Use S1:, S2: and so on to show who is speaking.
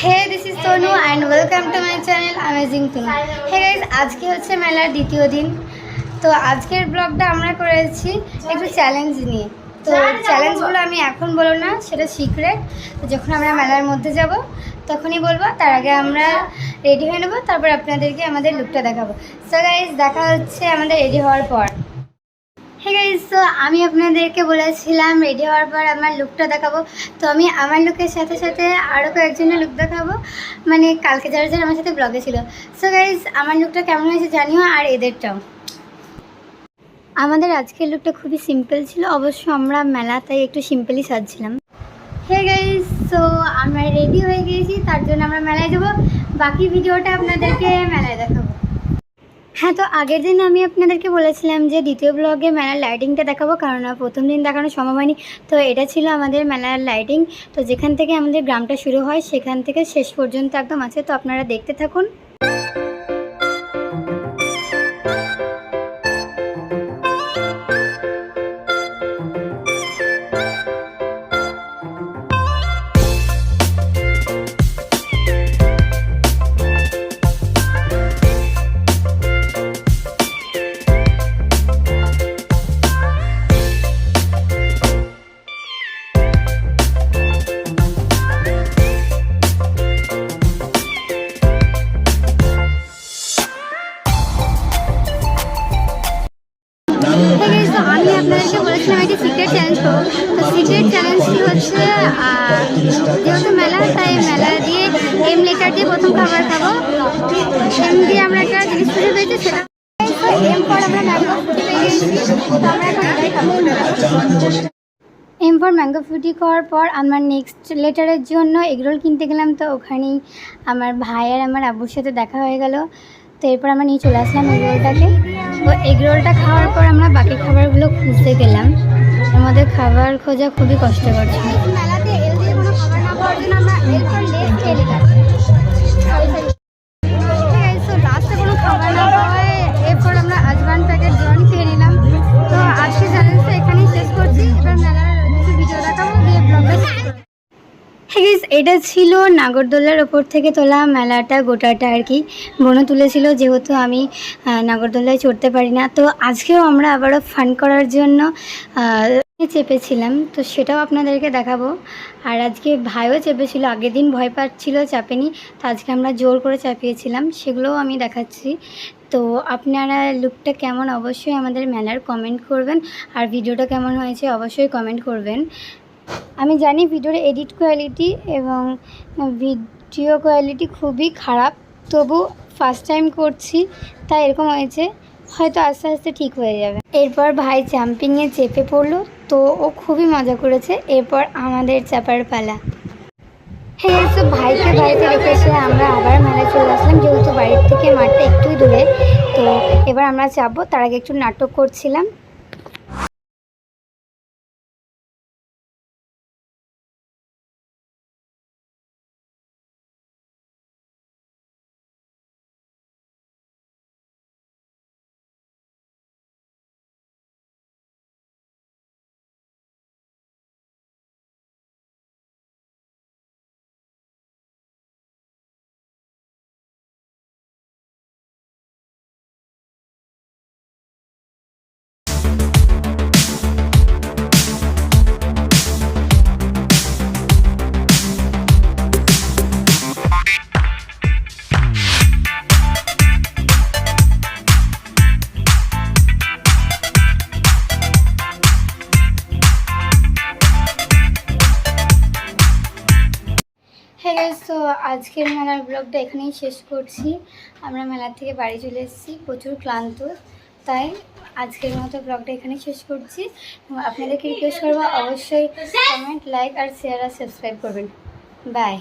S1: Hey, this is Tonu and welcome to my channel Amazing Tonu. Hey guys, আজকে হচ্ছে মেলার দ্বিতীয় দিন। তো আজকের ব্লগটা আমরা করেছি একটু চ্যালেঞ্জ নিয়ে। তো চ্যালেঞ্জগুলো আমি এখন বলবো না, সেটা সিক্রেট। তো যখন আমরা মেলার মধ্যে যাব তখনই বলবো, তার আগে আমরা রেডি হয়ে নেবো, তারপর আপনাদেরকে আমাদের লুকটা দেখাবো। সো গাইজ, দেখা হচ্ছে আমাদের রেডি হওয়ার পর। হ্যাঁ গাইজ, তো আমি আপনাদেরকে বলেছিলাম রেডি হওয়ার পর আমার লুকটা দেখাবো। তো আমি আমার লুকের সাথে সাথে আরও কয়েকজনের লুক দেখাবো, মানে কালকে যারা যারা আমার সাথে ব্লগে ছিল। সো গাইজ, আমার লুকটা কেমন হয়েছে জানিও, আর এদেরটাও। আমাদের আজকের লুকটা খুবই সিম্পল ছিল, অবশ্য আমরা মেলা তাই একটু সিম্পলই সাজছিলাম। হ্যাঁ গাইজ, তো আমরা রেডি হয়ে গিয়েছি, তার জন্য আমরা মেলায় যাবো। বাকি ভিডিওটা আপনাদেরকে মেলায় দেখাবো। হ্যাঁ, তো আগের দিন আমি আপনাদেরকে বলেছিলাম যে দ্বিতীয় ব্লগে মেলার লাইটিংটা দেখাবো, কারণ প্রথম দিন দেখানো সম্ভব হয়নি। তো এটা ছিল আমাদের মেলার লাইটিং। তো যেখান থেকে আমাদের গ্রামটা শুরু হয় সেখান থেকে শেষ পর্যন্ত একদম আছে, তো আপনারা দেখতে থাকুন। আমি আপনাদেরকে বলেছিলাম একটি সিক্রেট চ্যালেঞ্জ করবো। তো সিক্রেট চ্যালেঞ্জটি হচ্ছে, যেহেতু মেলা, তাই মেলা দিয়ে এম লেটার দিয়ে প্রথম খাবার খাবো। এম দিয়ে আমরা একটা জিনিস খুঁজে পেয়েছি, সেটা এম ফর আমরা ম্যাঙ্গো ফুটি পেয়ে গেছি। তো আমরা এখন এটাই খাবো। এম ফর ম্যাঙ্গো ফুটি খাওয়ার পর আমরা নেক্সট লেটারের জন্য এগরোল কিনতে গেলাম। তো ওখানেই আমার ভাই আর আমার আব্বুর সাথে দেখা হয়ে গেল। তো এরপর আমরা নিয়ে চলে আসলাম এগরোলটাকে। তো এগরোলটা খাওয়ার পর আমরা বাকি খাবারগুলো খুঁজতে গেলাম। আমাদের খাবার খোঁজা খুবই কষ্টকর ছিল। মেলাতে এল দিয়ে কোনো খাবার না পাওয়ার জন্য আমরা এল ফর লেস খেয়ে নিলাম। তো লাস্টে কোনো খাবার না পাওয়ায় এরপর আমরা আজওয়ান প্যাকেট জল খেয়ে নিলাম। তো আজকে চ্যালেঞ্জটা এখানেই শেষ করছি। এবার মেলার কিছু ভিডিও দেখাবো, দিয়ে ব্লগটা শেষ করবো। এটা ছিল নাগরদোলার ওপর থেকে তোলা মেলাটা গোটাটা আর কি। বোনও তুলেছিল, যেহেতু আমি নাগরদোলায় চড়তে পারি না। তো আজকেও আমরা আবারও ফান করার জন্য চেপেছিলাম, তো সেটাও আপনাদেরকে দেখাবো। আর আজকে ভাইও চেপেছিল, আগের দিন ভয় পাচ্ছিল, চাপেনি। তো আজকে আমরা জোর করে চাপিয়েছিলাম, সেগুলোও আমি দেখাচ্ছি। তো আপনারা লুকটা কেমন অবশ্যই আমাদের মেলার কমেন্ট করবেন, আর ভিডিওটা কেমন হয়েছে অবশ্যই কমেন্ট করবেন। আমি জানি ভিডিওর এডিট কোয়ালিটি এবং ভিডিও কোয়ালিটি খুবই খারাপ, তবু ফার্স্ট টাইম করছি তাই এরকম হয়েছে, হয়তো আস্তে আস্তে ঠিক হয়ে যাবে। এরপর ভাই জাম্পিংয়ে চেপে পড়লো, তো ও খুবই মজা করেছে। এরপর আমাদের চাপার পালা। হ্যাঁ, তো ভাইকে বাড়িতে রেখে এসে আমরা আবার মেলায় চলে আসলাম, যেহেতু বাড়ির থেকে মাঠটা একটুই দূরে। তো এবার আমরা চাপবো, তার আগে একটু নাটক করছিলাম। হ্যাঁ গাইস, তো আজকের মেলার ব্লগটা এখানেই শেষ করছি। আমরা মেলার থেকে বাড়ি চলে এসেছি, প্রচুর ক্লান্ত, তাই আজকের মতো ব্লগটা এখানেই শেষ করছি। আপনাদেরকে রিকোয়েস্ট করবো অবশ্যই কমেন্ট, লাইক আর শেয়ার আর সাবস্ক্রাইব করবেন। বাই।